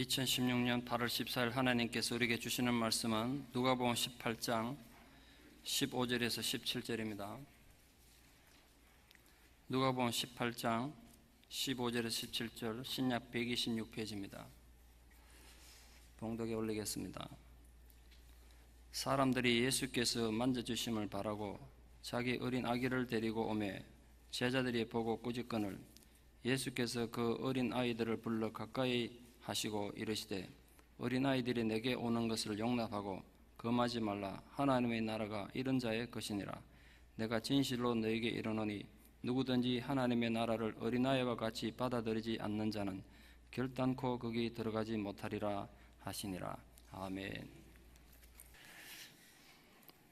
2016년 8월 14일 하나님께서 우리에게 주시는 말씀은 누가복음 18장 15절에서 17절입니다. 누가복음 18장 15절에서 17절, 신약 126페이지입니다. 봉독에 올리겠습니다. 사람들이 예수께서 만져주심을 바라고 자기 어린 아기를 데리고 오매 제자들이 보고 꾸짖거늘 예수께서 그 어린 아이들을 불러 가까이 하시고 이르시되 어린아이들이 내게 오는 것을 용납하고 금하지 말라. 하나님의 나라가 이런 자의 것이니라. 내가 진실로 너에게 이르노니 누구든지 하나님의 나라를 어린아이와 같이 받아들이지 않는 자는 결단코 거기 들어가지 못하리라 하시니라. 아멘.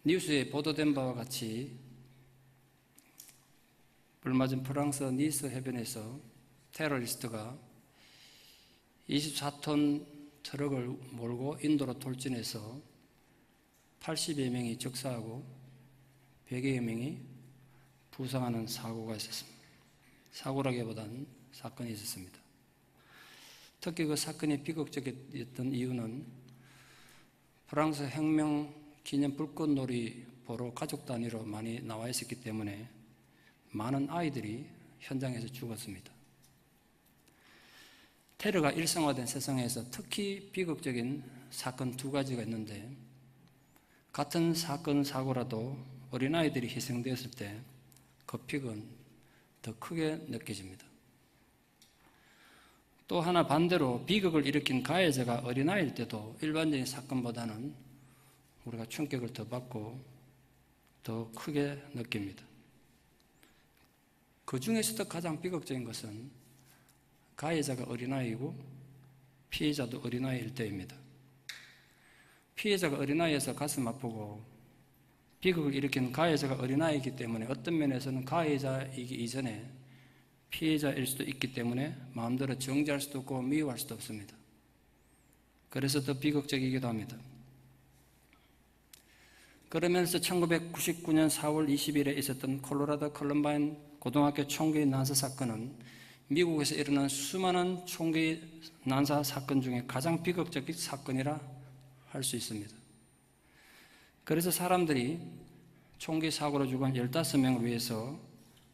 뉴스에 보도된 바와 같이 얼마 전 프랑스 니스 해변에서 테러리스트가 24톤 트럭을 몰고 인도로 돌진해서 80여 명이 적사하고 100여 명이 부상하는 사고가 있었습니다. 사고라기보다는 사건이 있었습니다. 특히 그 사건이 비극적이었던 이유는 프랑스 혁명 기념 불꽃놀이 보러 가족 단위로 많이 나와 있었기 때문에 많은 아이들이 현장에서 죽었습니다. 테러가 일상화된 세상에서 특히 비극적인 사건 두 가지가 있는데, 같은 사건, 사고라도 어린아이들이 희생되었을 때 그 비극은 더 크게 느껴집니다. 또 하나 반대로 비극을 일으킨 가해자가 어린아이일 때도 일반적인 사건보다는 우리가 충격을 더 받고 더 크게 느낍니다. 그 중에서도 가장 비극적인 것은 가해자가 어린아이이고 피해자도 어린아이일 때입니다. 피해자가 어린아이여서 가슴 아프고 비극을 일으킨 가해자가 어린아이이기 때문에 어떤 면에서는 가해자이기 이전에 피해자일 수도 있기 때문에 마음대로 정죄할 수도 없고 미워할 수도 없습니다. 그래서 더 비극적이기도 합니다. 그러면서 1999년 4월 20일에 있었던 콜로라도 컬럼바인 고등학교 총기 난사 사건은 미국에서 일어난 수많은 총기 난사 사건 중에 가장 비극적인 사건이라 할 수 있습니다. 그래서 사람들이 총기 사고로 죽은 15명을 위해서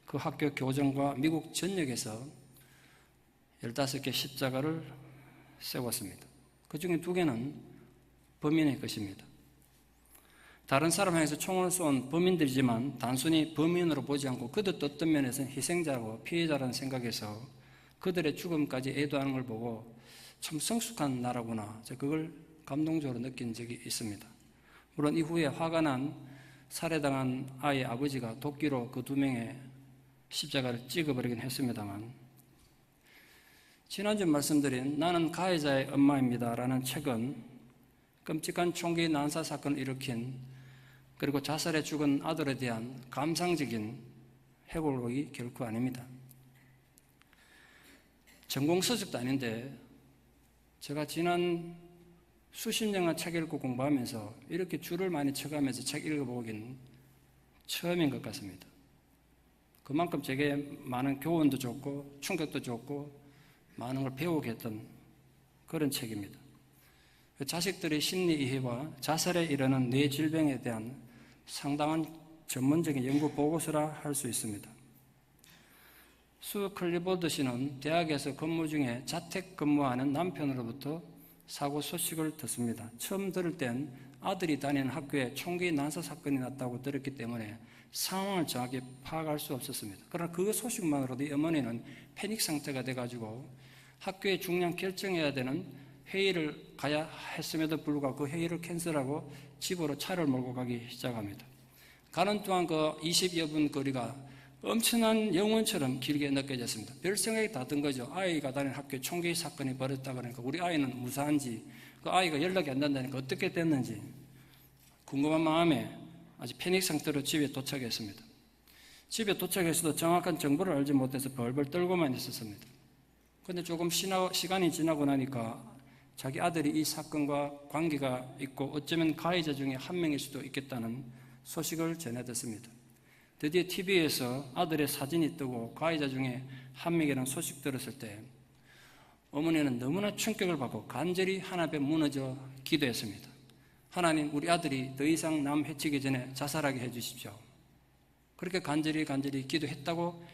그 학교 교정과 미국 전역에서 15개 십자가를 세웠습니다. 그 중에 2개는 범인의 것입니다. 다른 사람 향해서 총을 쏜 범인들이지만 단순히 범인으로 보지 않고 그들도 어떤 면에서는 희생자고 피해자라는 생각에서 그들의 죽음까지 애도하는 걸 보고 참 성숙한 나라구나, 그걸 감동적으로 느낀 적이 있습니다. 물론 이후에 화가 난 살해당한 아이의 아버지가 도끼로 그 2명의 십자가를 찍어버리긴 했습니다만, 지난주 말씀드린 나는 가해자의 엄마입니다 라는 책은 끔찍한 총기 난사 사건을 일으킨 그리고 자살해 죽은 아들에 대한 감상적인 회고록이 결코 아닙니다. 전공서적도 아닌데 제가 지난 수십 년간 책 읽고 공부하면서 이렇게 줄을 많이 쳐가면서 책 읽어보긴 처음인 것 같습니다. 그만큼 제게 많은 교훈도 좋고 충격도 좋고 많은 걸 배우게 했던 그런 책입니다. 자식들의 심리 이해와 자살에 이르는 뇌 질병에 대한 상당한 전문적인 연구 보고서라 할 수 있습니다. 수 클리보드 씨는 대학에서 근무 중에 자택 근무하는 남편으로부터 사고 소식을 듣습니다. 처음 들을 땐 아들이 다니는 학교에 총기 난사 사건이 났다고 들었기 때문에 상황을 정확히 파악할 수 없었습니다. 그러나 그 소식만으로도 이 어머니는 패닉 상태가 돼가지고 학교에 중요한 결정해야 되는 회의를 가야 했음에도 불구하고 그 회의를 캔슬하고 집으로 차를 몰고 가기 시작합니다. 가는 동안 그 20여 분 거리가 엄청난 영혼처럼 길게 느껴졌습니다. 별 생각이 다 든 거죠. 아이가 다니는 학교에 총기 사건이 벌어졌다 그러니까 우리 아이는 무사한지, 그 아이가 연락이 안 된다니까 어떻게 됐는지 궁금한 마음에 아주 패닉 상태로 집에 도착했습니다. 집에 도착해서도 정확한 정보를 알지 못해서 벌벌 떨고만 있었습니다. 그런데 조금 시간이 지나고 나니까 자기 아들이 이 사건과 관계가 있고 어쩌면 가해자 중에 한 명일 수도 있겠다는 소식을 전해 듣습니다. 드디어 TV에서 아들의 사진이 뜨고 가해자 중에 한 명이라는 소식 들었을 때 어머니는 너무나 충격을 받고 간절히 하나님 앞에 무너져 기도했습니다. 하나님, 우리 아들이 더 이상 남 해치기 전에 자살하게 해주십시오. 그렇게 간절히 기도했다고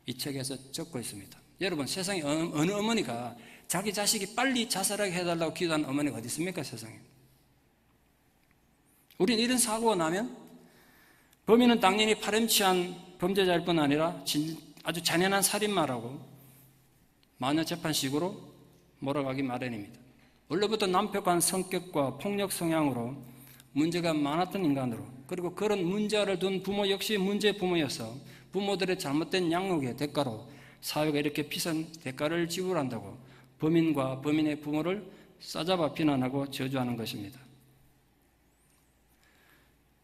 이 책에서 적고 있습니다. 여러분, 세상에 어느 어머니가 자기 자식이 빨리 자살하게 해달라고 기도하는 어머니가 어디 있습니까, 세상에? 우리는 이런 사고가 나면 범인은 당연히 파렴치한 범죄자일 뿐 아니라 아주 잔인한 살인마라고 마녀 재판식으로 몰아가기 마련입니다. 원래부터 난폭한 성격과 폭력 성향으로 문제가 많았던 인간으로, 그리고 그런 문제를 둔 부모 역시 문제 부모여서 부모들의 잘못된 양육의 대가로 사회가 이렇게 비싼 대가를 지불한다고 범인과 범인의 부모를 싸잡아 비난하고 저주하는 것입니다.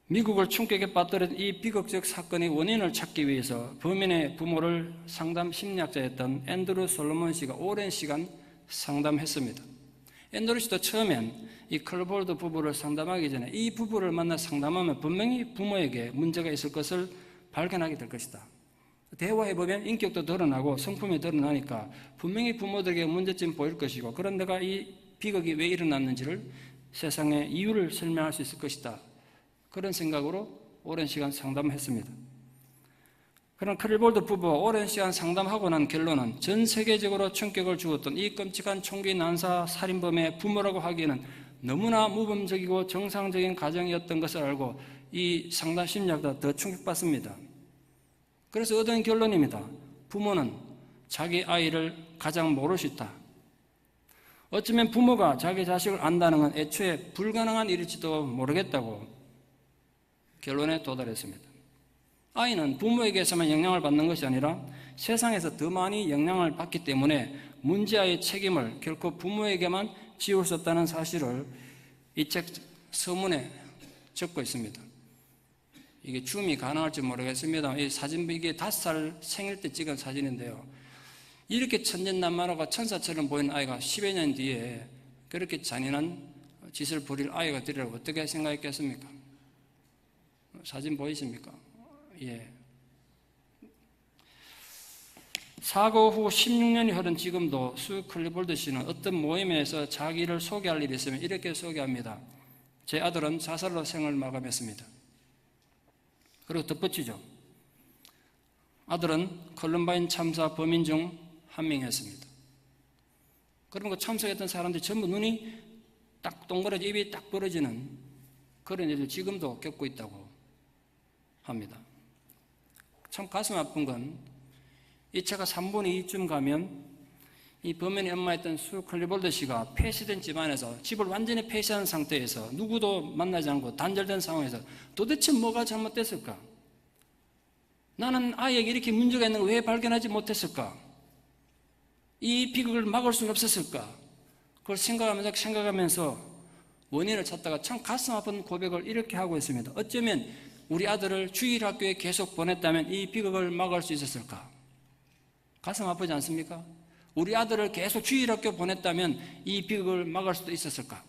미국을 충격에 빠뜨린 이 비극적 사건의 원인을 찾기 위해서 범인의 부모를 상담 심리학자였던 앤드루 솔로몬 씨가 오랜 시간 상담했습니다. 앤드루 씨도 처음엔 이 클볼드 부부를 상담하기 전에 이 부부를 만나 상담하면 분명히 부모에게 문제가 있을 것을 발견하게 될 것이다. 대화해보면 인격도 드러나고 성품이 드러나니까 분명히 부모들에게 문제점 보일 것이고, 그런 내가 이 비극이 왜 일어났는지를 세상의 이유를 설명할 수 있을 것이다. 그런 생각으로 오랜 시간 상담했습니다. 그런 클볼드 부부와 오랜 시간 상담하고 난 결론은 전 세계적으로 충격을 주었던 이 끔찍한 총기 난사 살인범의 부모라고 하기에는 너무나 모범적이고 정상적인 가정이었던 것을 알고 이 상담 심리학자 더 충격받습니다. 그래서 얻은 결론입니다. 부모는 자기 아이를 가장 모를 수 있다. 어쩌면 부모가 자기 자식을 안다는 건 애초에 불가능한 일일지도 모르겠다고 결론에 도달했습니다. 아이는 부모에게서만 영향을 받는 것이 아니라 세상에서 더 많이 영향을 받기 때문에 문제아의 책임을 결코 부모에게만 지울 수 없다는 사실을 이 책 서문에 적고 있습니다. 이게 줌이 가능할지 모르겠습니다. 이 사진, 이게 5살 생일 때 찍은 사진인데요. 이렇게 천진난만하고 천사처럼 보이는 아이가 10여 년 뒤에 그렇게 잔인한 짓을 벌일 아이가 되리라고 어떻게 생각했겠습니까? 사진 보이십니까? 예. 사고 후 16년이 흐른 지금도 수 클리볼드 씨는 어떤 모임에서 자기를 소개할 일이 있으면 이렇게 소개합니다. 제 아들은 자살로 생을 마감했습니다. 그리고 덧붙이죠. 아들은 컬럼바인 참사 범인 중 한 명이었습니다. 그런 거 참석했던 사람들이 전부 눈이 딱 동그라져 입이 딱 벌어지는 그런 일을 지금도 겪고 있다고 합니다. 참 가슴 아픈 건 이 차가 3분의 2쯤 가면 이 범인의 엄마였던 수 클리볼드 씨가 폐쇄된 집안에서 집을 완전히 폐쇄한 상태에서 누구도 만나지 않고 단절된 상황에서 도대체 뭐가 잘못됐을까? 나는 아이에게 이렇게 문제가 있는 걸 왜 발견하지 못했을까? 이 비극을 막을 수는 없었을까? 그걸 생각하면서 원인을 찾다가 참 가슴 아픈 고백을 이렇게 하고 있습니다. 어쩌면 우리 아들을 주일학교에 계속 보냈다면 이 비극을 막을 수 있었을까? 가슴 아프지 않습니까? 우리 아들을 계속 주일학교 보냈다면 이 비극을 막을 수도 있었을까?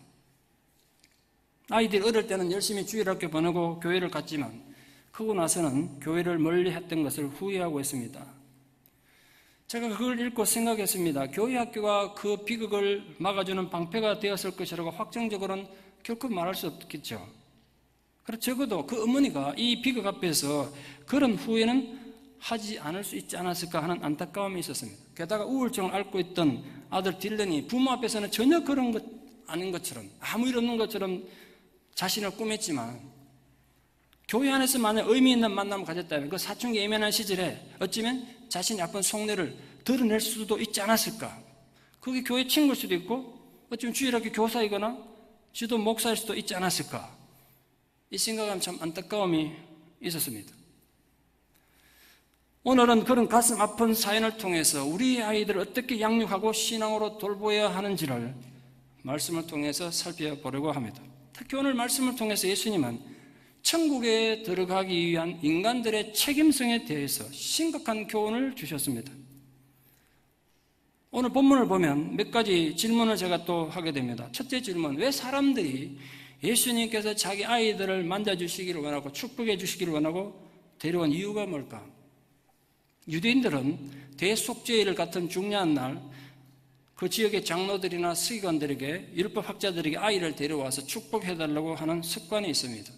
아이들이 어릴 때는 열심히 주일학교 보내고 교회를 갔지만 크고 나서는 교회를 멀리 했던 것을 후회하고 있습니다. 제가 그걸 읽고 생각했습니다. 교회 학교가 그 비극을 막아주는 방패가 되었을 것이라고 확정적으로는 결코 말할 수 없겠죠. 그래서 적어도 그 어머니가 이 비극 앞에서 그런 후회는 하지 않을 수 있지 않았을까 하는 안타까움이 있었습니다. 게다가 우울증을 앓고 있던 아들 딜런이 부모 앞에서는 전혀 그런 것 아닌 것처럼 아무 일 없는 것처럼 자신을 꾸몄지만 교회 안에서 만약 의미 있는 만남을 가졌다면 그 사춘기 예민한 시절에 어쩌면 자신의 아픈 속내를 드러낼 수도 있지 않았을까. 그게 교회 친구일 수도 있고 어쩌면 주일학교 교사이거나 지도 목사일 수도 있지 않았을까. 이 생각하면 참 안타까움이 있었습니다. 오늘은 그런 가슴 아픈 사연을 통해서 우리 아이들을 어떻게 양육하고 신앙으로 돌보아야 하는지를 말씀을 통해서 살펴보려고 합니다. 특히 오늘 말씀을 통해서 예수님은 천국에 들어가기 위한 인간들의 책임성에 대해서 심각한 교훈을 주셨습니다. 오늘 본문을 보면 몇 가지 질문을 제가 또 하게 됩니다. 첫째 질문, 왜 사람들이 예수님께서 자기 아이들을 만져주시기를 원하고 축복해 주시기를 원하고 데려온 이유가 뭘까? 유대인들은 대속죄일 같은 중요한 날 그 지역의 장로들이나 서기관들에게, 율법학자들에게 아이를 데려와서 축복해달라고 하는 습관이 있습니다.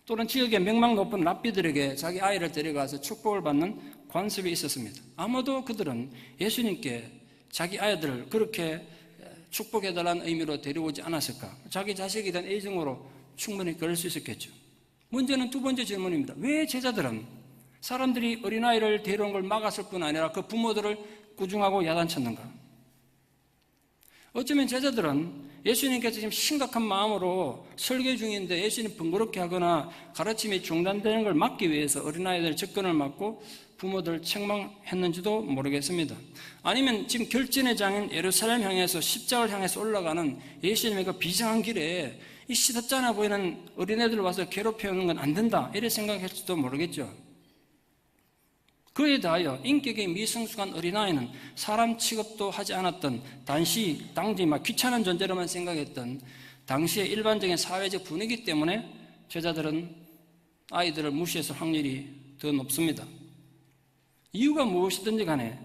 또는 지역의 명망 높은 랍비들에게 자기 아이를 데려가서 축복을 받는 관습이 있었습니다. 아마도 그들은 예수님께 자기 아이들을 그렇게 축복해달라는 의미로 데려오지 않았을까? 자기 자식에 대한 애정으로 충분히 그럴 수 있었겠죠. 문제는 두 번째 질문입니다. 왜 제자들은 사람들이 어린아이를 데려온 걸 막았을 뿐 아니라 그 부모들을 꾸중하고 야단쳤는가? 어쩌면 제자들은 예수님께서 지금 심각한 마음으로 설교 중인데 예수님 번거롭게 하거나 가르침이 중단되는 걸 막기 위해서 어린아이들 접근을 막고 부모들을 책망했는지도 모르겠습니다. 아니면 지금 결전의 장인 예루살렘 향해서 십자가를 향해서 올라가는 예수님의 그 비상한 길에 이 시덥잖아 보이는 어린애들 와서 괴롭혀오는 건 안 된다, 이렇게 생각할지도 모르겠죠. 그에 대하여 인격이 미성숙한 어린아이는 사람 취급도 하지 않았던 단지 귀찮은 존재로만 생각했던 당시의 일반적인 사회적 분위기 때문에 제자들은 아이들을 무시했을 확률이 더 높습니다. 이유가 무엇이든지 간에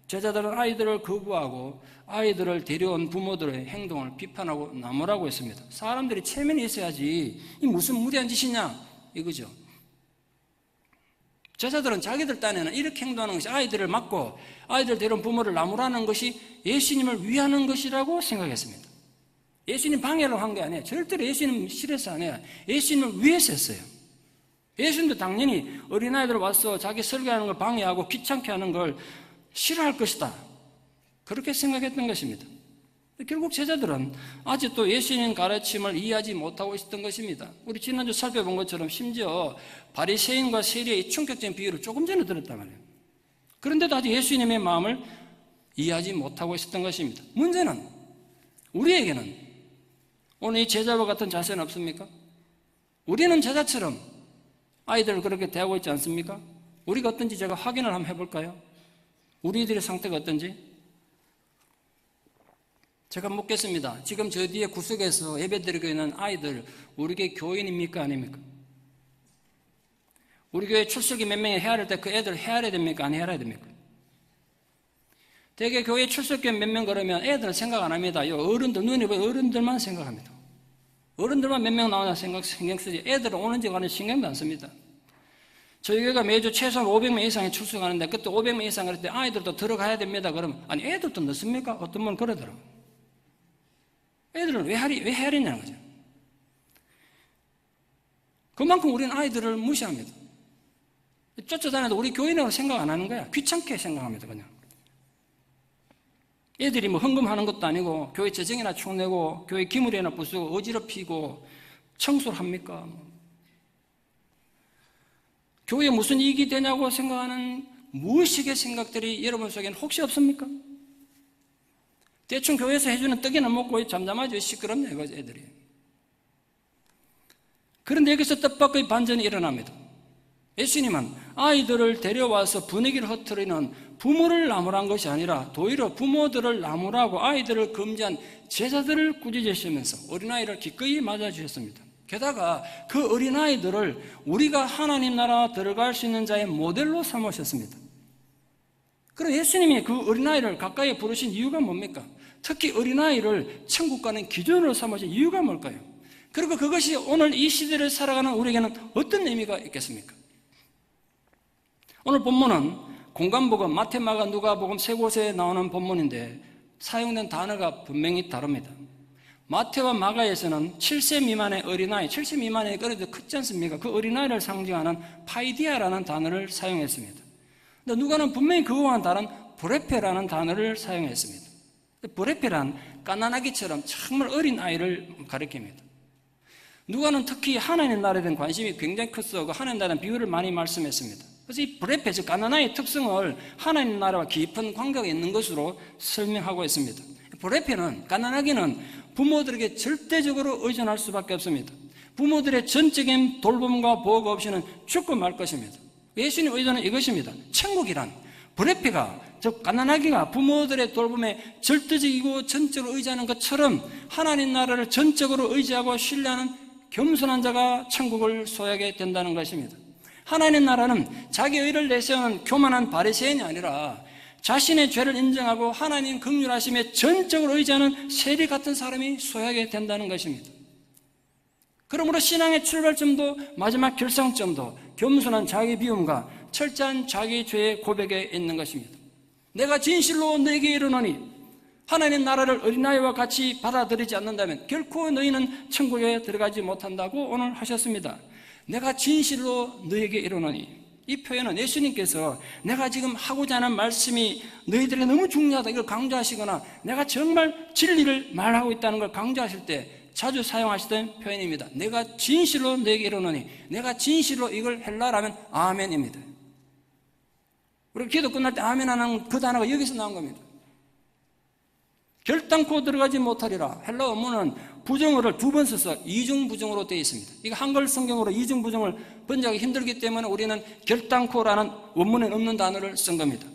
제자들은 아이들을 거부하고 아이들을 데려온 부모들의 행동을 비판하고 나무라고 했습니다. 사람들이 체면이 있어야지 이 무슨 무리한 짓이냐 이거죠. 제자들은 자기들 딴에는 이렇게 행동하는 것이 아이들을 막고 아이들 데려온 부모를 나무라는 것이 예수님을 위하는 것이라고 생각했습니다. 예수님 방해를 한 게 아니에요. 절대로 예수님 싫어서 아니에요. 예수님을 위해서 했어요. 예수님도 당연히 어린아이들 와서 자기 설교하는 걸 방해하고 귀찮게 하는 걸 싫어할 것이다, 그렇게 생각했던 것입니다. 결국 제자들은 아직도 예수님 가르침을 이해하지 못하고 있었던 것입니다. 우리 지난주 살펴본 것처럼 심지어 바리새인과 세리의 충격적인 비유를 조금 전에 들었단 말이에요. 그런데도 아직 예수님의 마음을 이해하지 못하고 있었던 것입니다. 문제는 우리에게는 오늘 이 제자와 같은 자세는 없습니까? 우리는 제자처럼 아이들을 그렇게 대하고 있지 않습니까? 우리가 어떤지 제가 확인을 한번 해볼까요? 우리들의 상태가 어떤지? 제가 묻겠습니다. 지금 저 뒤에 구석에서 예배드리고 있는 아이들 우리 교회 교인입니까 아닙니까? 우리 교회 출석이 몇 명이 헤아릴 때 그 애들 헤아려야 됩니까 안 헤아려야 됩니까? 대개 교회 출석기 몇 명 그러면 애들은 생각 안 합니다. 어른들, 눈에 보이는 어른들만 생각합니다. 어른들만 몇 명 나오나 신경 쓰지 애들은 오는지 가는지 신경도 안 씁니다. 저희 교회가 매주 최소한 500명 이상이 출석하는데 그때 500명 이상 그럴 때 아이들도 들어가야 됩니다. 그러면 아니 애들도 넣습니까? 어떤 분은 그러더라고요. 애들을 왜 헤아리냐는 거죠. 그만큼 우리는 아이들을 무시합니다. 쫓아다녀도 우리 교인이라고 생각 안 하는 거야. 귀찮게 생각합니다, 그냥. 애들이 뭐 헌금하는 것도 아니고 교회 재정이나 축내고 교회 기물이나 부수고 어지럽히고 청소를 합니까? 교회에 무슨 이익이 되냐고 생각하는 무의식의 생각들이 여러분 속에는 혹시 없습니까? 대충 교회에서 해주는 떡이나 먹고 잠잠하죠. 시끄럽냐 이거죠, 애들이. 그런데 여기서 뜻밖의 반전이 일어납니다. 예수님은 아이들을 데려와서 분위기를 흐트리는 부모를 나무란 것이 아니라 도리어 부모들을 나무라고 아이들을 금지한 제자들을 꾸짖으시면서 어린아이를 기꺼이 맞아주셨습니다. 게다가 그 어린아이들을 우리가 하나님 나라 들어갈 수 있는 자의 모델로 삼으셨습니다. 그럼 예수님이 그 어린아이를 가까이 부르신 이유가 뭡니까? 특히 어린아이를 천국 가는 기준으로 삼으신 이유가 뭘까요? 그리고 그것이 오늘 이 시대를 살아가는 우리에게는 어떤 의미가 있겠습니까? 오늘 본문은 공관복음, 마태, 마가, 누가복음 세 곳에 나오는 본문인데 사용된 단어가 분명히 다릅니다. 마태와 마가에서는 7세 미만의 어린아이, 7세 미만의 어린아이도 크지 않습니까? 그 어린아이를 상징하는 파이디아라는 단어를 사용했습니다. 근데 누가는 분명히 그거와는 다른 브레페라는 단어를 사용했습니다. 브레페란 까나나기처럼 정말 어린 아이를 가리킵니다. 누가는 특히 하나님 나라에 대한 관심이 굉장히 컸어. 그 하나님 나라에 대한 비유를 많이 말씀했습니다. 그래서 이 브레페, 즉 까나나의 특성을 하나님 나라와 깊은 관계가 있는 것으로 설명하고 있습니다. 브레페는, 까나나기는 부모들에게 절대적으로 의존할 수밖에 없습니다. 부모들의 전적인 돌봄과 보호가 없이는 죽고 말 것입니다. 예수님 의도는 이것입니다. 천국이란 브레페가, 즉 가난하기가 부모들의 돌봄에 절대적이고 전적으로 의지하는 것처럼 하나님 나라를 전적으로 의지하고 신뢰하는 겸손한 자가 천국을 소유하게 된다는 것입니다. 하나님 나라는 자기 의를 내세우는 교만한 바리새인이 아니라 자신의 죄를 인정하고 하나님 긍휼하심에 전적으로 의지하는 세리 같은 사람이 소유하게 된다는 것입니다. 그러므로 신앙의 출발점도 마지막 결성점도 겸손한 자기 비움과 철저한 자기 죄의 고백에 있는 것입니다. 내가 진실로 너에게 이르노니 하나님 나라를 어린아이와 같이 받아들이지 않는다면 결코 너희는 천국에 들어가지 못한다고 오늘 하셨습니다. 내가 진실로 너에게 이르노니, 이 표현은 예수님께서 내가 지금 하고자 하는 말씀이 너희들에게 너무 중요하다 이걸 강조하시거나 내가 정말 진리를 말하고 있다는 걸 강조하실 때 자주 사용하시던 표현입니다. 내가 진실로 너에게 이르노니, 내가 진실로 이걸 헬라라면 아멘입니다. 우리가 기도 끝날 때 아멘 하는 그 단어가 여기서 나온 겁니다. 결단코 들어가지 못하리라. 헬라 원문은 부정어를 두 번 써서 이중부정어로 되어 있습니다. 이거 한글 성경으로 이중부정을 번역하기 힘들기 때문에 우리는 결단코라는 원문에 없는 단어를 쓴 겁니다.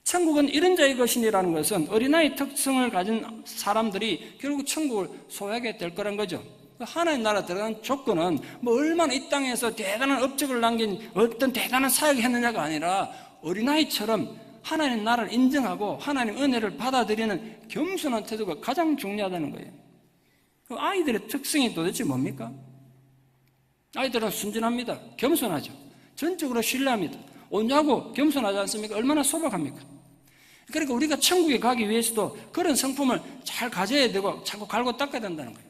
천국은 이런 자의 것이니라는 것은 어린아이 특성을 가진 사람들이 결국 천국을 소유하게 될 거란 거죠. 하나님 나라 들어가는 조건은 뭐 얼마나 이 땅에서 대단한 업적을 남긴 어떤 대단한 사역을 했느냐가 아니라 어린아이처럼 하나님 나라를 인정하고 하나님 은혜를 받아들이는 겸손한 태도가 가장 중요하다는 거예요. 아이들의 특성이 도대체 뭡니까? 아이들은 순진합니다. 겸손하죠. 전적으로 신뢰합니다. 온유하고 겸손하지 않습니까? 얼마나 소박합니까? 그러니까 우리가 천국에 가기 위해서도 그런 성품을 잘 가져야 되고 자꾸 갈고 닦아야 된다는 거예요.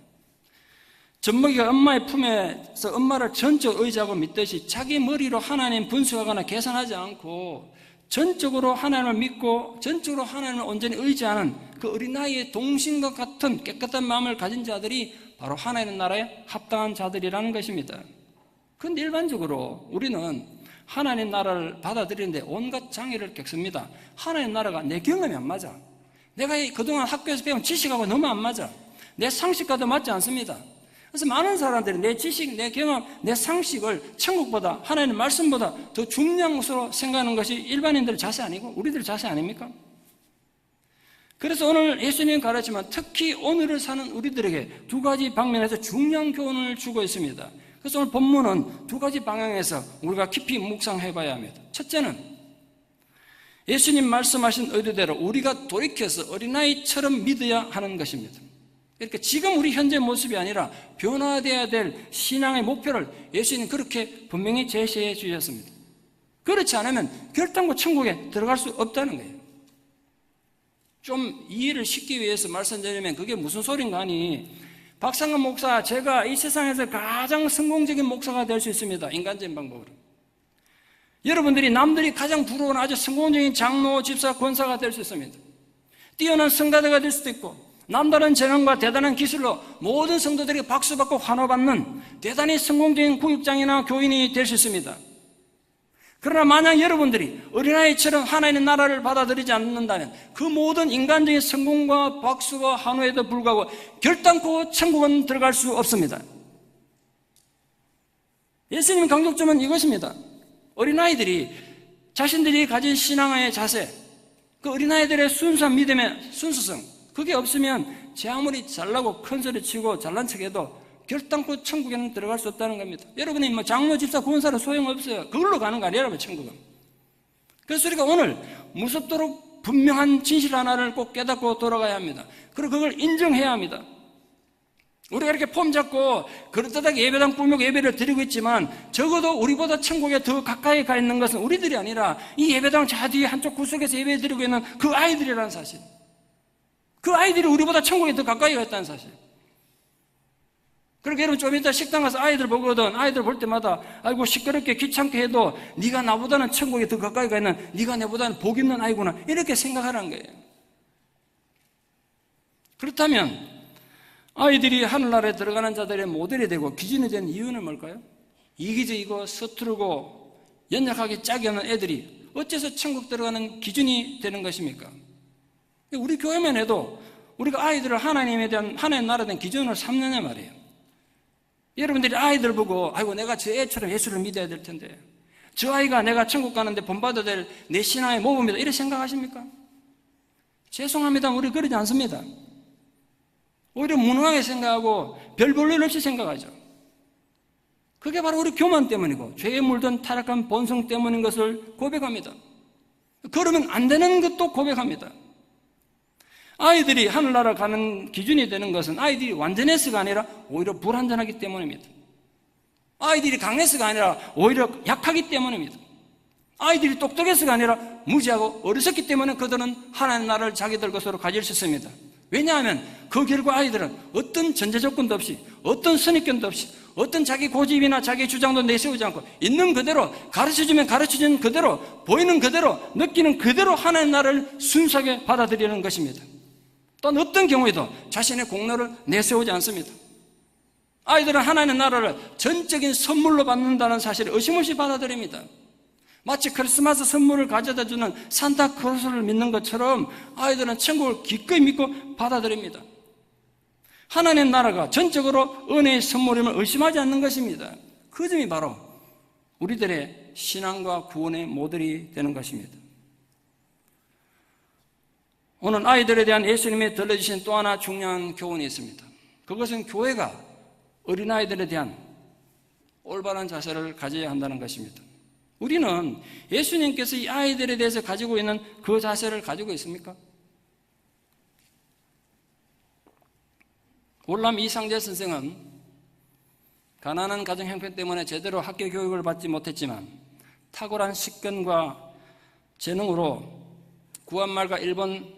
젖먹이가 엄마의 품에서 엄마를 전적으로 의지하고 믿듯이 자기 머리로 하나님 분석하거나 계산하지 않고 전적으로 하나님을 믿고 전적으로 하나님을 온전히 의지하는 그 어린아이의 동심과 같은 깨끗한 마음을 가진 자들이 바로 하나님 나라에 합당한 자들이라는 것입니다. 그런데 일반적으로 우리는 하나님 나라를 받아들이는데 온갖 장애를 겪습니다. 하나님 나라가 내 경험이 안 맞아. 내가 그동안 학교에서 배운 지식하고 너무 안 맞아. 내 상식과도 맞지 않습니다. 그래서 많은 사람들이 내 지식, 내 경험, 내 상식을 천국보다 하나님의 말씀보다 더 중요한 것으로 생각하는 것이 일반인들의 자세 아니고 우리들의 자세 아닙니까? 그래서 오늘 예수님이 가르치면 특히 오늘을 사는 우리들에게 두 가지 방면에서 중요한 교훈을 주고 있습니다. 그래서 오늘 본문은 두 가지 방향에서 우리가 깊이 묵상해 봐야 합니다. 첫째는 예수님 말씀하신 의도대로 우리가 돌이켜서 어린아이처럼 믿어야 하는 것입니다. 그러니까 지금 우리 현재 모습이 아니라 변화되어야 될 신앙의 목표를 예수님은 그렇게 분명히 제시해 주셨습니다. 그렇지 않으면 결단코 천국에 들어갈 수 없다는 거예요. 좀 이해를 쉽기 위해서 말씀드리면 그게 무슨 소린가 하니 박상근 목사, 제가 이 세상에서 가장 성공적인 목사가 될 수 있습니다. 인간적인 방법으로. 여러분들이 남들이 가장 부러워하는 아주 성공적인 장로, 집사, 권사가 될 수 있습니다. 뛰어난 성가대가 될 수도 있고 남다른 재능과 대단한 기술로 모든 성도들에게 박수받고 환호받는 대단히 성공적인 구역장이나 교인이 될 수 있습니다. 그러나 만약 여러분들이 어린아이처럼 하나님의 나라를 받아들이지 않는다면 그 모든 인간적인 성공과 박수와 환호에도 불구하고 결단코 천국은 들어갈 수 없습니다. 예수님 강조점은 이것입니다. 어린아이들이 자신들이 가진 신앙의 자세, 그 어린아이들의 순수한 믿음의 순수성, 그게 없으면 제 아무리 잘나고 큰소리 치고 잘난 척해도 결단코 천국에는 들어갈 수 없다는 겁니다. 여러분이 뭐 장로, 집사, 권사로 소용없어요. 그걸로 가는 거 아니에요, 천국은. 그래서 우리가 오늘 무섭도록 분명한 진실 하나를 꼭 깨닫고 돌아가야 합니다. 그리고 그걸 인정해야 합니다. 우리가 이렇게 폼 잡고 그릇되게 예배당 꾸미고 예배를 드리고 있지만 적어도 우리보다 천국에 더 가까이 가 있는 것은 우리들이 아니라 이 예배당 저 뒤에 한쪽 구석에서 예배 드리고 있는 그 아이들이라는 사실. 그 아이들이 우리보다 천국에 더 가까이 가 있다는 사실. 그러니까 여러분 좀 이따 식당 가서 아이들 보거든. 아이들 볼 때마다 아이고 시끄럽게 귀찮게 해도 네가 나보다는 천국에 더 가까이 가 있는 네가 내보다는 복 있는 아이구나 이렇게 생각하라는 거예요. 그렇다면 아이들이 하늘나라에 들어가는 자들의 모델이 되고 기준이 되는 이유는 뭘까요? 이기적이고 서투르고 연약하게 짝이 없는 애들이 어째서 천국 들어가는 기준이 되는 것입니까? 우리 교회만 해도 우리가 아이들을 하나님에 대한 하나님 나라에 대한 기준으로 삼느냐 말이에요. 여러분들이 아이들 보고 아이고 내가 저 애처럼 예수를 믿어야 될 텐데 저 아이가 내가 천국 가는데 본받아야 될 내 신앙의 모범이다 이렇게 생각하십니까? 죄송합니다. 우리 그러지 않습니다. 오히려 무능하게 생각하고 별 볼 일 없이 생각하죠. 그게 바로 우리 교만 때문이고 죄에 물든 타락한 본성 때문인 것을 고백합니다. 그러면 안 되는 것도 고백합니다. 아이들이 하늘나라 가는 기준이 되는 것은 아이들이 완전해서가 아니라 오히려 불완전하기 때문입니다. 아이들이 강해서가 아니라 오히려 약하기 때문입니다. 아이들이 똑똑해서가 아니라 무지하고 어리석기 때문에 그들은 하나님 나라를 자기들 것으로 가질 수 있습니다. 왜냐하면 그 결과 아이들은 어떤 전제 조건도 없이, 어떤 선입견도 없이, 어떤 자기 고집이나 자기 주장도 내세우지 않고 있는 그대로, 가르쳐주면 가르쳐준 그대로, 보이는 그대로, 느끼는 그대로 하나님 나라를 순수하게 받아들이는 것입니다. 또한 어떤 경우에도 자신의 공로를 내세우지 않습니다. 아이들은 하나님 나라를 전적인 선물로 받는다는 사실을 의심 없이 받아들입니다. 마치 크리스마스 선물을 가져다 주는 산타클로스를 믿는 것처럼 아이들은 천국을 기꺼이 믿고 받아들입니다. 하나님 나라가 전적으로 은혜의 선물임을 의심하지 않는 것입니다. 그 점이 바로 우리들의 신앙과 구원의 모델이 되는 것입니다. 오늘 아이들에 대한 예수님이 들려주신 또 하나 중요한 교훈이 있습니다. 그것은 교회가 어린아이들에 대한 올바른 자세를 가져야 한다는 것입니다. 우리는 예수님께서 이 아이들에 대해서 가지고 있는 그 자세를 가지고 있습니까? 월남 이상재 선생은 가난한 가정 형편 때문에 제대로 학교 교육을 받지 못했지만 탁월한 식견과 재능으로 구한말과 일본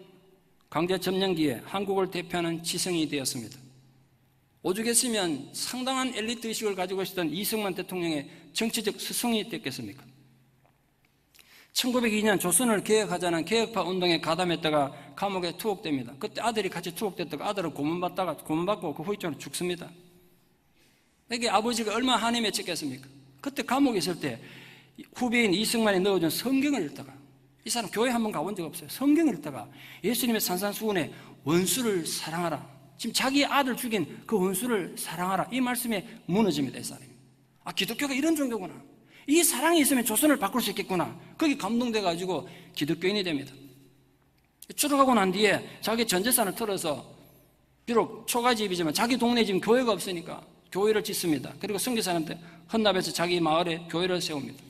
강제 점령기에 한국을 대표하는 지성이 되었습니다. 오죽했으면 상당한 엘리트 의식을 가지고 있었던 이승만 대통령의 정치적 스승이 됐겠습니까? 1902년 조선을 개혁하자는 개혁파 운동에 가담했다가 감옥에 투옥됩니다. 그때 아들이 같이 투옥됐다가 아들은 고문받고 그 후유증으로 죽습니다. 이게 아버지가 얼마나 한이 맺혔겠습니까? 그때 감옥에 있을 때 후배인 이승만이 넣어준 성경을 읽다가, 이 사람 교회 한번 가본 적 없어요. 성경을 읽다가 예수님의 산산수훈에 원수를 사랑하라, 지금 자기 아들 죽인 그 원수를 사랑하라, 이 말씀에 무너집니다. 이 사람이. 아, 기독교가 이런 종교구나, 이 사랑이 있으면 조선을 바꿀 수 있겠구나, 거기 감동돼가지고 기독교인이 됩니다. 추록하고 난 뒤에 자기 전 재산을 털어서, 비록 초가집이지만 자기 동네에 지금 교회가 없으니까 교회를 짓습니다. 그리고 선교사한테 헌납해서 자기 마을에 교회를 세웁니다.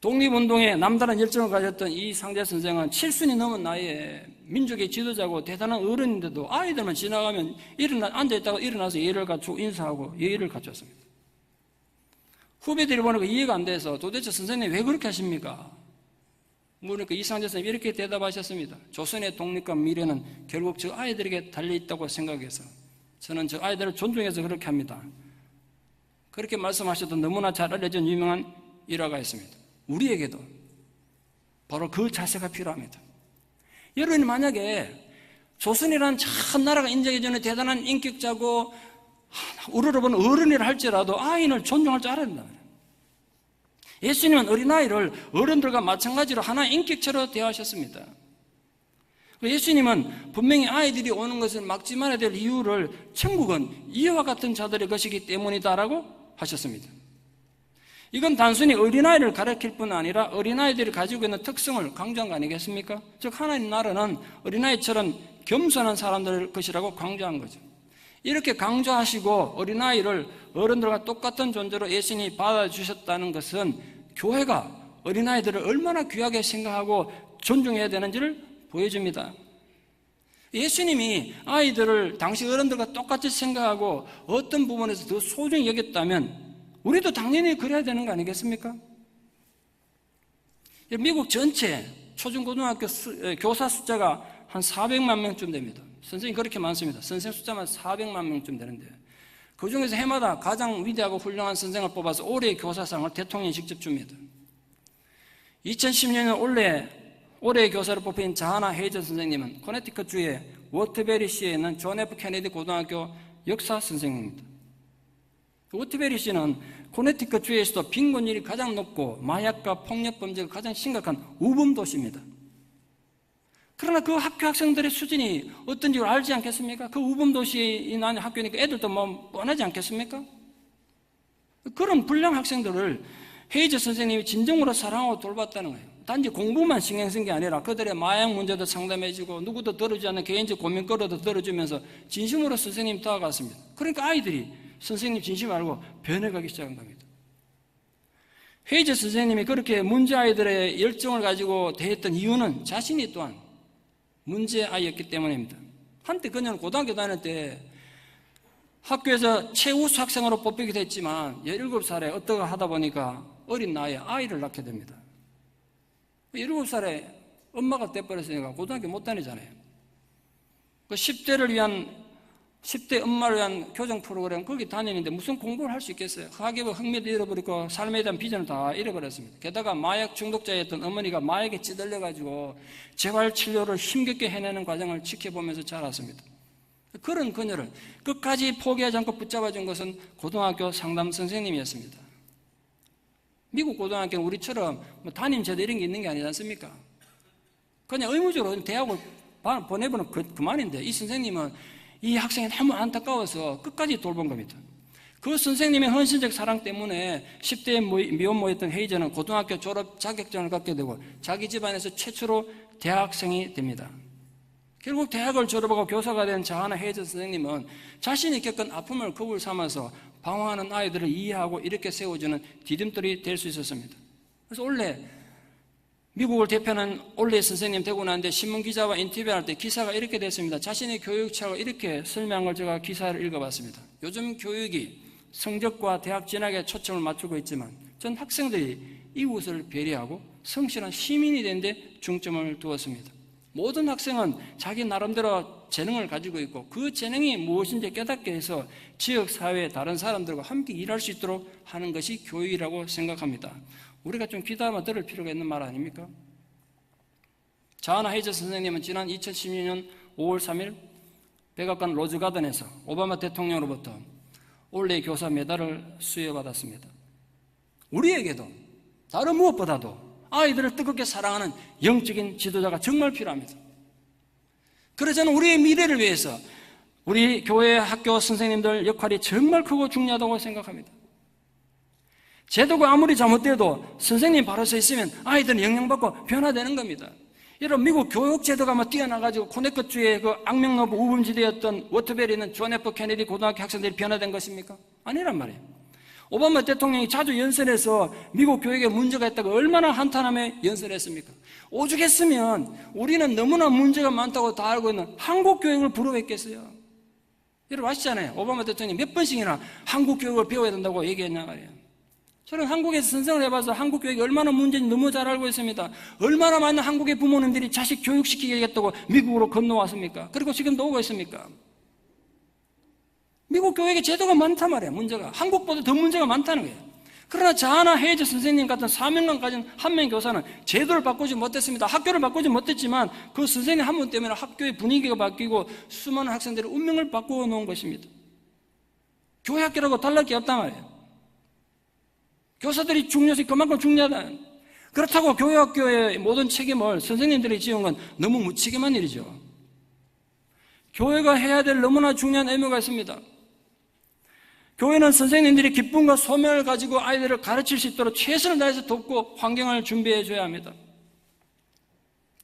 독립운동에 남다른 열정을 가졌던 이 상재 선생은 7순이 넘은 나이에 민족의 지도자고 대단한 어른인데도 아이들만 지나가면 앉아있다가 일어나서 예의를 갖추고 인사하고 예의를 갖췄습니다. 후배들이 보니까 이해가 안 돼서 도대체 선생님 왜 그렇게 하십니까? 그러니까 이상재 선생님이 이렇게 대답하셨습니다. 조선의 독립과 미래는 결국 저 아이들에게 달려있다고 생각해서 저는 저 아이들을 존중해서 그렇게 합니다. 그렇게 말씀하셔도 너무나 잘 알려진 유명한 일화가 있습니다. 우리에게도 바로 그 자세가 필요합니다. 여러분이 만약에 조선이라는 참 나라가 인정해주는 대단한 인격자고 우러러보는 어른이라 할지라도 아이를 존중할 줄 알아야 된다. 예수님은 어린아이를 어른들과 마찬가지로 하나의 인격체로 대하셨습니다. 예수님은 분명히 아이들이 오는 것을 막지 말아야 될 이유를 천국은 이와 같은 자들의 것이기 때문이다라고 하셨습니다. 이건 단순히 어린아이를 가르칠 뿐 아니라 어린아이들이 가지고 있는 특성을 강조한 거 아니겠습니까? 즉 하나님 나라는 어린아이처럼 겸손한 사람들 것이라고 강조한 거죠. 이렇게 강조하시고 어린아이를 어른들과 똑같은 존재로 예수님이 받아주셨다는 것은 교회가 어린아이들을 얼마나 귀하게 생각하고 존중해야 되는지를 보여줍니다. 예수님이 아이들을 당시 어른들과 똑같이 생각하고 어떤 부분에서 더 소중히 여겼다면 우리도 당연히 그래야 되는 거 아니겠습니까? 미국 전체 초중고등학교 교사 숫자가 한 400만 명쯤 됩니다. 선생님 그렇게 많습니다. 선생 숫자만 400만 명쯤 되는데 그 중에서 해마다 가장 위대하고 훌륭한 선생을 뽑아서 올해의 교사상을 대통령이 직접 줍니다. 2010년 올해의 교사로 뽑힌 자하나 헤이저 선생님은 코네티컷주의 워터베리시에 있는 존 F 케네디 고등학교 역사 선생입니다. 워터베리시는 코네티컷주에서도 빈곤율이 가장 높고 마약과 폭력 범죄가 가장 심각한 우범 도시입니다. 그러나 그 학교 학생들의 수준이 어떤지 알지 않겠습니까? 그 우범 도시에 있는 학교니까 애들도 뭐 뻔하지 않겠습니까? 그런 불량 학생들을 헤이저 선생님이 진정으로 사랑하고 돌봤다는 거예요. 단지 공부만 신경 쓴 게 아니라 그들의 마약 문제도 상담해주고 누구도 들어주지 않는 개인적 고민거리도 들어주면서 진심으로 선생님 다가갔습니다. 그러니까 아이들이 선생님 진심 알고 변해가기 시작한 겁니다. 헤이즈 선생님이 그렇게 문제아이들의 열정을 가지고 대했던 이유는 자신이 또한 문제아이였기 때문입니다. 한때 그녀는 고등학교 다닐 때 학교에서 최우수 학생으로 뽑히기도 했지만 17살에 어떠가 하다 보니까 어린 나이에 아이를 낳게 됩니다. 17살에 엄마가 돼버렸으니까 고등학교 못 다니잖아요. 그 10대 엄마를 위한 교정 프로그램 거기 다니는데 무슨 공부를 할 수 있겠어요? 학업의 흥미도 잃어버리고 삶에 대한 비전을 다 잃어버렸습니다. 게다가 마약 중독자였던 어머니가 마약에 찌들려가지고 재활치료를 힘겹게 해내는 과정을 지켜보면서 자랐습니다. 그런 그녀를 끝까지 포기하지 않고 붙잡아준 것은 고등학교 상담 선생님이었습니다. 미국 고등학교는 우리처럼 뭐 담임제도 이런 게 있는 게 아니지 않습니까? 그냥 의무적으로 대학을 보내보는 그만인데 이 선생님은 이 학생이 너무 안타까워서 끝까지 돌본 겁니다. 그 선생님의 헌신적 사랑 때문에 10대에 미혼모였던 헤이즈는 고등학교 졸업 자격증을 갖게 되고 자기 집안에서 최초로 대학생이 됩니다. 결국 대학을 졸업하고 교사가 된 자하나 헤이즈 선생님은 자신이 겪은 아픔을 겁을 삼아서 방황하는 아이들을 이해하고 이렇게 세워주는 디딤돌이 될 수 있었습니다. 그래서 원래 미국을 대표하는 올레 선생님 되고 나는데 신문기자와 인터뷰할 때 기사가 이렇게 됐습니다. 자신의 교육 철학을 이렇게 설명한 걸 제가 기사를 읽어봤습니다. 요즘 교육이 성적과 대학 진학에 초점을 맞추고 있지만 전 학생들이 이웃을 배려하고 성실한 시민이 되는 데 중점을 두었습니다. 모든 학생은 자기 나름대로 재능을 가지고 있고 그 재능이 무엇인지 깨닫게 해서 지역사회의 다른 사람들과 함께 일할 수 있도록 하는 것이 교육이라고 생각합니다. 우리가 좀 귀담아 들을 필요가 있는 말 아닙니까? 자하나 헤이즈 선생님은 지난 2016년 5월 3일 백악관 로즈가든에서 오바마 대통령으로부터 올레 교사 메달을 수여받았습니다. 우리에게도 다른 무엇보다도 아이들을 뜨겁게 사랑하는 영적인 지도자가 정말 필요합니다. 그래서 저는 우리의 미래를 위해서 우리 교회 학교 선생님들 역할이 정말 크고 중요하다고 생각합니다. 제도가 아무리 잘못돼도 선생님 바로 서 있으면 아이들은 영향받고 변화되는 겁니다. 여러분 미국 교육 제도가 뛰어나가지고 코네커주의 그 악명높은 우범지대였던 워터벨에 있는 존 F 케네디 고등학교 학생들이 변화된 것입니까? 아니란 말이에요. 오바마 대통령이 자주 연설해서 미국 교육에 문제가 있다고 얼마나 한탄하며 연설했습니까? 오죽했으면 우리는 너무나 문제가 많다고 다 알고 있는 한국 교육을 부러워했겠어요. 여러분 아시잖아요. 오바마 대통령이 몇 번씩이나 한국 교육을 배워야 된다고 얘기했냐 말이에요. 저는 한국에서 선생을 해봐서 한국 교육이 얼마나 문제인지 너무 잘 알고 있습니다. 얼마나 많은 한국의 부모님들이 자식 교육시키겠다고 미국으로 건너왔습니까? 그리고 지금도 오고 있습니까? 미국 교육의 제도가 많단 말이에요. 문제가 한국보다 더 문제가 많다는 거예요. 그러나 자하나 헤이즈 선생님 같은 사명감 가진 한 명 교사는 제도를 바꾸지 못했습니다. 학교를 바꾸지 못했지만 그 선생님 한 분 때문에 학교의 분위기가 바뀌고 수많은 학생들의 운명을 바꾸어 놓은 것입니다. 교회 학교라고 달랄 게 없단 말이에요. 교사들이 중요성이 그만큼 중요하다. 그렇다고 교회 학교의 모든 책임을 선생님들이 지은 건 너무 무책임한 일이죠. 교회가 해야 될 너무나 중요한 의무가 있습니다. 교회는 선생님들이 기쁨과 소명을 가지고 아이들을 가르칠 수 있도록 최선을 다해서 돕고 환경을 준비해 줘야 합니다.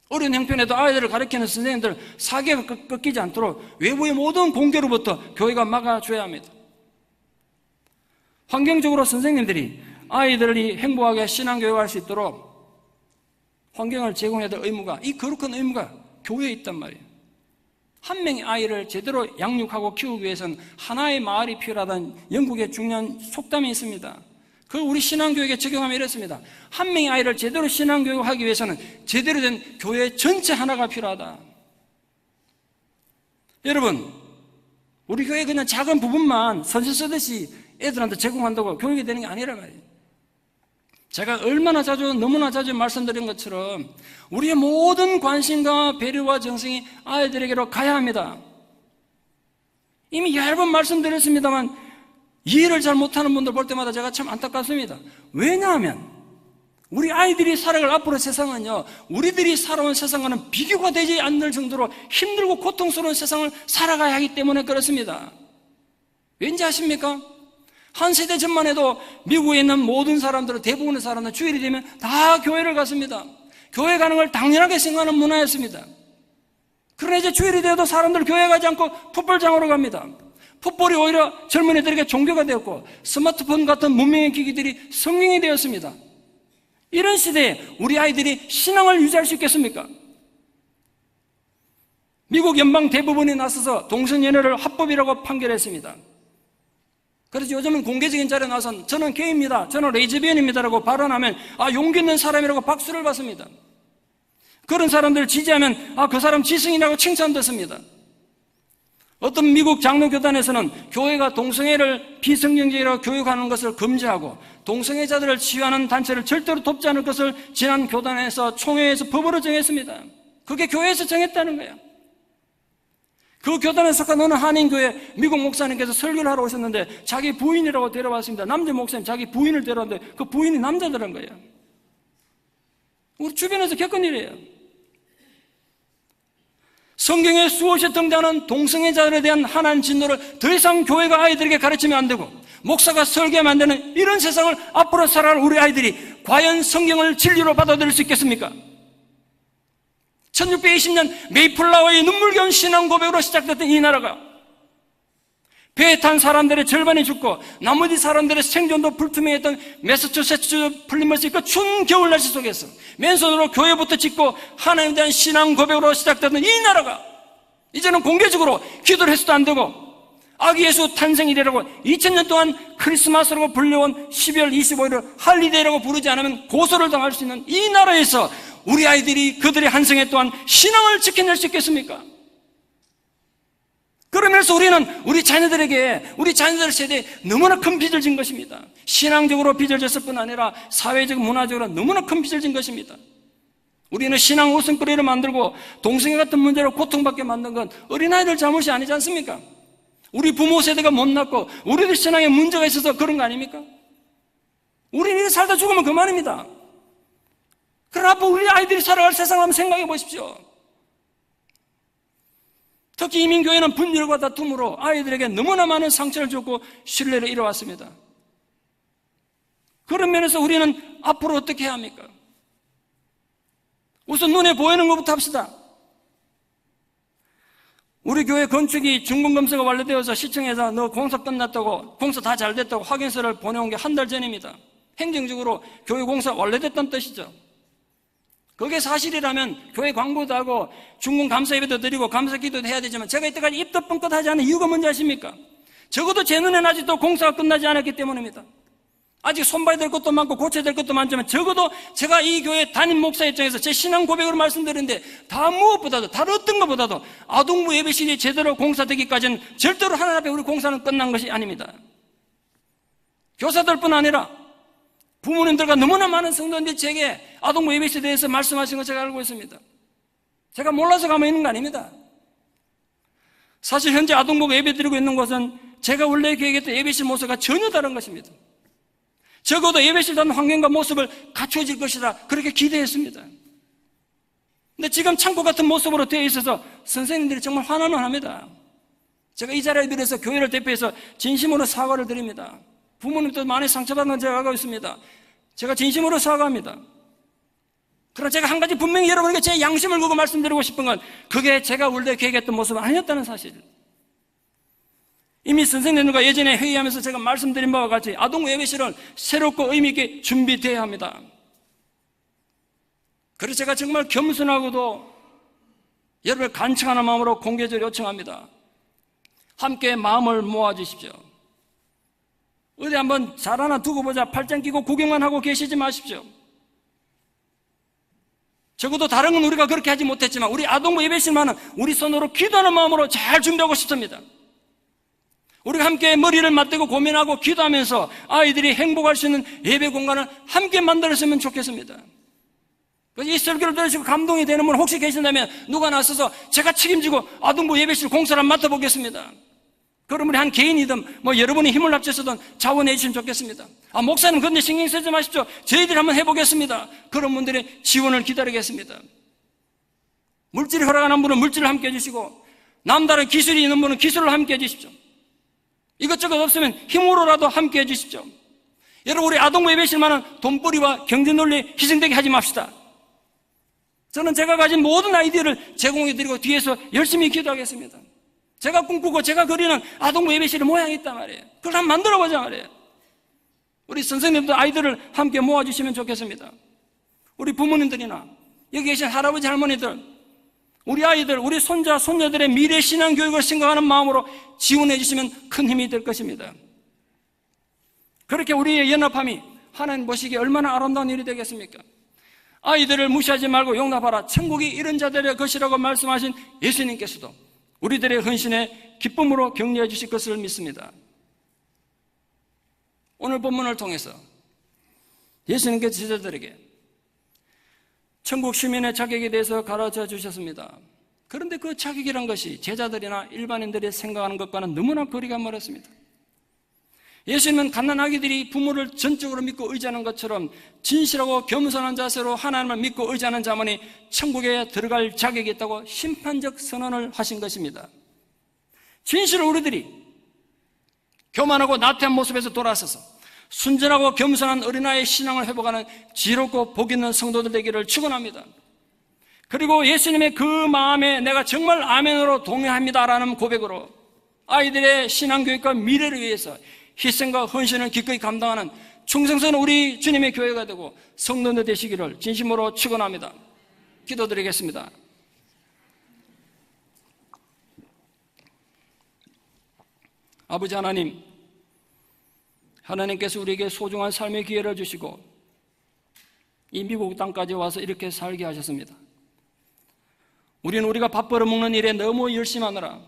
어려운 형편에도 아이들을 가르치는 선생님들 사계가 꺾이지 않도록 외부의 모든 공개로부터 교회가 막아줘야 합니다. 환경적으로 선생님들이 아이들이 행복하게 신앙교육할 수 있도록 환경을 제공해야 될 의무가, 이 거룩한 의무가 교회에 있단 말이에요. 한 명의 아이를 제대로 양육하고 키우기 위해서는 하나의 마을이 필요하다는 영국의 중요한 속담이 있습니다. 그걸 우리 신앙교육에 적용하면 이렇습니다. 한 명의 아이를 제대로 신앙교육하기 위해서는 제대로 된 교회 전체 하나가 필요하다. 여러분, 우리 교회 그냥 작은 부분만 선서 쓰듯이 애들한테 제공한다고 교육이 되는 게 아니란 말이에요. 제가 너무나 자주 말씀드린 것처럼 우리의 모든 관심과 배려와 정성이 아이들에게로 가야 합니다. 이미 여러 번 말씀드렸습니다만 이해를 잘 못하는 분들 볼 때마다 제가 참 안타깝습니다. 왜냐하면 우리 아이들이 살아갈 앞으로 세상은요, 우리들이 살아온 세상과는 비교가 되지 않을 정도로 힘들고 고통스러운 세상을 살아가야 하기 때문에 그렇습니다. 왠지 아십니까? 한 세대 전만 해도 미국에 있는 모든 사람들은, 대부분의 사람들은 주일이 되면 다 교회를 갔습니다. 교회 가는 걸 당연하게 생각하는 문화였습니다. 그러나 이제 주일이 되어도 사람들 교회 가지 않고 풋볼장으로 갑니다. 풋볼이 오히려 젊은 애들에게 종교가 되었고 스마트폰 같은 문명의 기기들이 성경이 되었습니다. 이런 시대에 우리 아이들이 신앙을 유지할 수 있겠습니까? 미국 연방 대법원이 나서서 동성연애를 합법이라고 판결했습니다. 그래서 요즘은 공개적인 자리에 나와서 저는 게이입니다, 저는 레즈비언입니다라고 발언하면 용기 있는 사람이라고 박수를 받습니다. 그런 사람들을 지지하면 그 사람 지성이라고 칭찬받습니다. 어떤 미국 장로교단에서는 교회가 동성애를 비성경적이라고 교육하는 것을 금지하고 동성애자들을 치유하는 단체를 절대로 돕지 않을 것을 지난 교단에서 총회에서 법으로 정했습니다. 그게 교회에서 정했다는 거예요. 그 교단에 속한 어느 한인교회 미국 목사님께서 설교를 하러 오셨는데 자기 부인이라고 데려왔습니다. 남자 목사님 자기 부인을 데려왔는데 그 부인이 남자더란 거예요. 우리 주변에서 겪은 일이에요. 성경에 수없이 등장하는 동성애자들에 대한 하나님 진노를 더 이상 교회가 아이들에게 가르치면 안 되고 목사가 설교하면 안 되는 이런 세상을 앞으로 살아갈 우리 아이들이 과연 성경을 진리로 받아들일 수 있겠습니까? 1620년 메이플라워의 눈물겨운 신앙 고백으로 시작됐던 이 나라가 배에 탄 사람들의 절반이 죽고 나머지 사람들의 생존도 불투명했던 매사추세츠 플리머스의 그 추운 겨울 날씨 속에서 맨손으로 교회부터 짓고 하나님에 대한 신앙 고백으로 시작됐던 이 나라가 이제는 공개적으로 기도를 해서도 안 되고 아기 예수 탄생일이라고 2000년 동안 크리스마스라고 불려온 12월 25일을 할리데이라고 부르지 않으면 고소를 당할 수 있는 이 나라에서 우리 아이들이 그들의 한성애 또한 신앙을 지켜낼 수 있겠습니까? 그러면서 우리는 우리 자녀들 세대에 너무나 큰 빚을 진 것입니다. 신앙적으로 빚을 졌을 뿐 아니라 사회적, 문화적으로 너무나 큰 빚을 진 것입니다. 우리는 신앙 웃음거리를 만들고 동성애 같은 문제로 고통받게 만든 건 어린아이들 잘못이 아니지 않습니까? 우리 부모 세대가 못났고 우리들 신앙에 문제가 있어서 그런 거 아닙니까? 우리는 이렇게 살다 죽으면 그만입니다. 그러나 앞으로 우리 아이들이 살아갈 세상을 한번 생각해 보십시오. 특히 이민교회는 분열과 다툼으로 아이들에게 너무나 많은 상처를 줬고 신뢰를 잃어왔습니다. 그런 면에서 우리는 앞으로 어떻게 해야 합니까? 우선 눈에 보이는 것부터 합시다. 우리 교회 건축이 준공검사가 완료되어서 시청에서 너 공사 끝났다고, 공사 다 잘 됐다고 확인서를 보내온 게 한 달 전입니다. 행정적으로 교회 공사 완료됐다는 뜻이죠. 그게 사실이라면 교회 광고도 하고 중공 감사 예배도 드리고 감사 기도도 해야 되지만 제가 이때까지 입도 뻥끗 하지 않은 이유가 뭔지 아십니까? 적어도 제 눈에는 아직도 공사가 끝나지 않았기 때문입니다. 아직 손봐야 될 것도 많고 고쳐야 될 것도 많지만 적어도 제가 이 교회 담임 목사 입장에서 제 신앙 고백으로 말씀드리는데 다 무엇보다도 다른 어떤 것보다도 아동부 예배실이 제대로 공사되기까지는 절대로 하나님 앞에 우리 공사는 끝난 것이 아닙니다. 교사들뿐 아니라 부모님들과 너무나 많은 성도님들이 제게 아동부 예배실에 대해서 말씀하신 거 제가 알고 있습니다. 제가 몰라서 가만히 있는 거 아닙니다. 사실 현재 아동부 예배 드리고 있는 것은 제가 원래 계획했던 예배실 모습과 전혀 다른 것입니다. 적어도 예배실 단 환경과 모습을 갖춰질 것이다 그렇게 기대했습니다. 근데 지금 창고 같은 모습으로 되어 있어서 선생님들이 정말 화나는 합니다. 제가 이 자리에 들어서 교회를 대표해서 진심으로 사과를 드립니다. 부모님도 많이 상처받는 건 제가 알고 있습니다. 제가 진심으로 사과합니다. 그러나 제가 한 가지 분명히 여러분에게 제 양심을 두고 말씀드리고 싶은 건 그게 제가 원래 계획했던 모습은 아니었다는 사실. 이미 선생님들과 예전에 회의하면서 제가 말씀드린 바와 같이 아동부 예배실은 새롭고 의미있게 준비되어야 합니다. 그래서 제가 정말 겸손하고도 여러분을 간청하는 마음으로 공개적으로 요청합니다. 함께 마음을 모아주십시오. 어디 한번 잘 하나 두고 보자 팔짱 끼고 구경만 하고 계시지 마십시오. 적어도 다른 건 우리가 그렇게 하지 못했지만 우리 아동부 예배실만은 우리 손으로 기도하는 마음으로 잘 준비하고 싶습니다. 우리가 함께 머리를 맞대고 고민하고 기도하면서 아이들이 행복할 수 있는 예배 공간을 함께 만들었으면 좋겠습니다. 이 설교를 들으시고 감동이 되는 분 혹시 계신다면 누가 나서서 제가 책임지고 아동부 예배실 공사를 맡아보겠습니다. 그럼 우리 한 개인이든 여러분이 힘을 합쳐서든 자원해 주시면 좋겠습니다. 목사님 그런데 신경 쓰지 마십시오. 저희들이 한번 해보겠습니다. 그런 분들의 지원을 기다리겠습니다. 물질이 허락하는 분은 물질을 함께 해주시고 남다른 기술이 있는 분은 기술을 함께 해주십시오. 이것저것 없으면 힘으로라도 함께 해주십시오. 여러분 우리 아동부 예배실만은 돈벌이와 경제논리 희생되게 하지 맙시다. 저는 제가 가진 모든 아이디어를 제공해드리고 뒤에서 열심히 기도하겠습니다. 제가 꿈꾸고 제가 그리는 아동부 예배실의 모양이 있단 말이에요. 그걸 한번 만들어보자 말이에요. 우리 선생님도 아이들을 함께 모아주시면 좋겠습니다. 우리 부모님들이나 여기 계신 할아버지 할머니들, 우리 아이들, 우리 손자 손녀들의 미래 신앙 교육을 생각하는 마음으로 지원해 주시면 큰 힘이 될 것입니다. 그렇게 우리의 연합함이 하나님 보시기에 얼마나 아름다운 일이 되겠습니까? 아이들을 무시하지 말고 용납하라. 천국이 이런 자들의 것이라고 말씀하신 예수님께서도 우리들의 헌신에 기쁨으로 격려해 주실 것을 믿습니다. 오늘 본문을 통해서 예수님께서 제자들에게 천국 시민의 자격에 대해서 가르쳐 주셨습니다. 그런데 그 자격이란 것이 제자들이나 일반인들이 생각하는 것과는 너무나 거리가 멀었습니다. 예수님은 갓난아기들이 부모를 전적으로 믿고 의지하는 것처럼 진실하고 겸손한 자세로 하나님을 믿고 의지하는 자만이 천국에 들어갈 자격이 있다고 심판적 선언을 하신 것입니다. 진실로 우리들이 교만하고 나태한 모습에서 돌아서서 순전하고 겸손한 어린아이의 신앙을 회복하는 지롭고 복 있는 성도들 되기를 축원합니다. 그리고 예수님의 그 마음에 내가 정말 아멘으로 동의합니다라는 고백으로 아이들의 신앙교육과 미래를 위해서 희생과 헌신을 기꺼이 감당하는 충성스러운 우리 주님의 교회가 되고 성도들 되시기를 진심으로 축원합니다. 기도드리겠습니다. 아버지 하나님, 하나님께서 우리에게 소중한 삶의 기회를 주시고 이 미국 땅까지 와서 이렇게 살게 하셨습니다. 우리는 우리가 밥 벌어먹는 일에 너무 열심히 하느라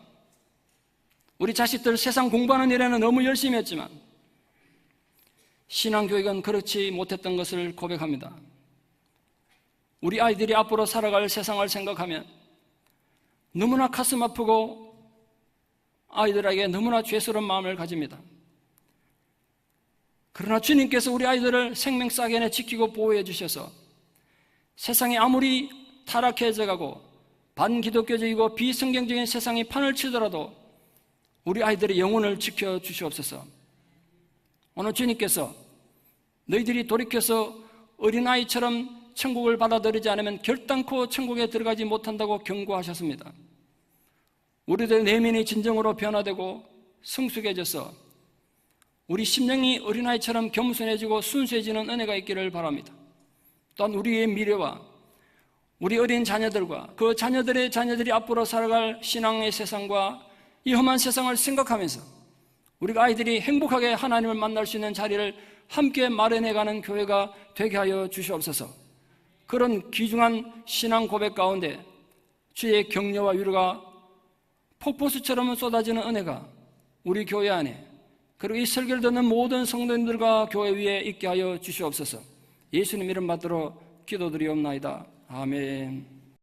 우리 자식들 세상 공부하는 일에는 너무 열심히 했지만 신앙교육은 그렇지 못했던 것을 고백합니다. 우리 아이들이 앞으로 살아갈 세상을 생각하면 너무나 가슴 아프고 아이들에게 너무나 죄스러운 마음을 가집니다. 그러나 주님께서 우리 아이들을 생명싸게 지키고 보호해 주셔서 세상이 아무리 타락해져 가고 반기독교적이고 비성경적인 세상이 판을 치더라도 우리 아이들의 영혼을 지켜주시옵소서. 오늘 주님께서 너희들이 돌이켜서 어린아이처럼 천국을 받아들이지 않으면 결단코 천국에 들어가지 못한다고 경고하셨습니다. 우리들 내면이 진정으로 변화되고 성숙해져서 우리 심령이 어린아이처럼 겸손해지고 순수해지는 은혜가 있기를 바랍니다. 또한 우리의 미래와 우리 어린 자녀들과 그 자녀들의 자녀들이 앞으로 살아갈 신앙의 세상과 이 험한 세상을 생각하면서 우리가 아이들이 행복하게 하나님을 만날 수 있는 자리를 함께 마련해가는 교회가 되게 하여 주시옵소서. 그런 귀중한 신앙 고백 가운데 주의 격려와 위로가 폭포수처럼 쏟아지는 은혜가 우리 교회 안에 그리고 이 설교를 듣는 모든 성도님들과 교회 위에 있게 하여 주시옵소서. 예수님 이름 받들어 기도드리옵나이다. 아멘.